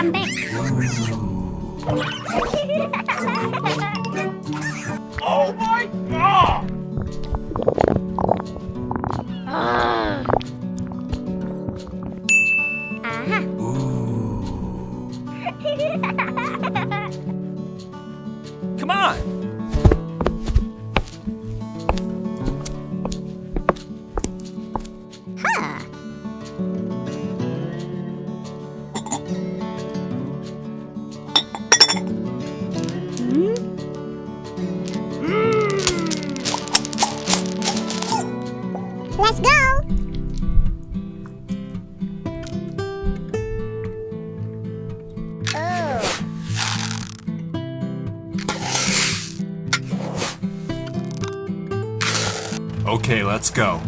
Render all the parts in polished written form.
Come back. Oh my God! Aha. Come on! Huh. Let's go. Oh. Okay, let's go.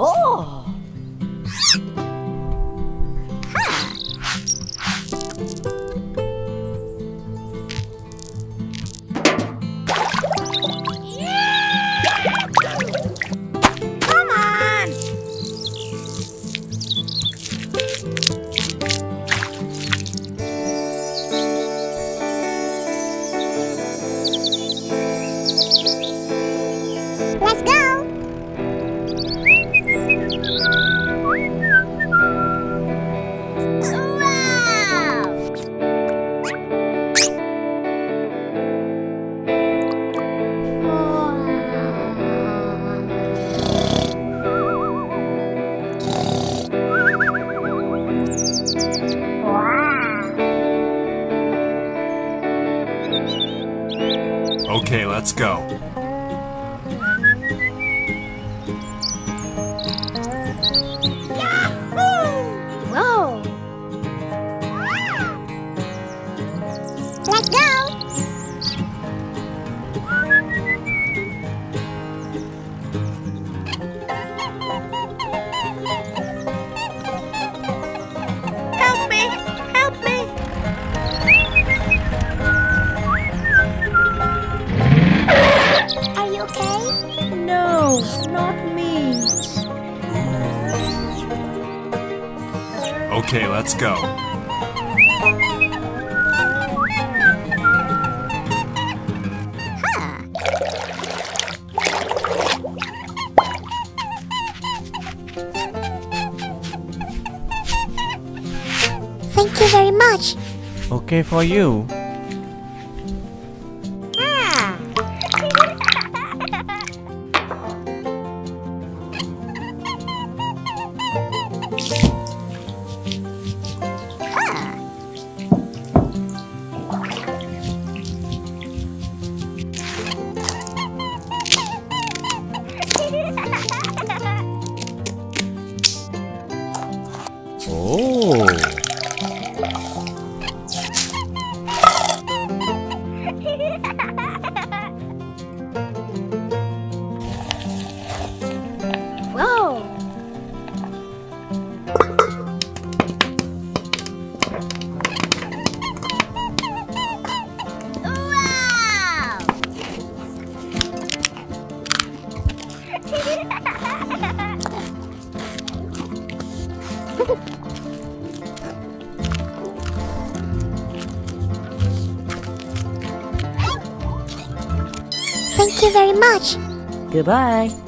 Oh. Come on. Let's go. Wow. Okay, let's go. Whoa. Let's go. Help me. Help me. Are you okay? No, not me. Okay, let's go. Huh. Thank you very much. Okay for you. Ah. Huh. Oh. Whoa. Wow. Thank you very much. Goodbye.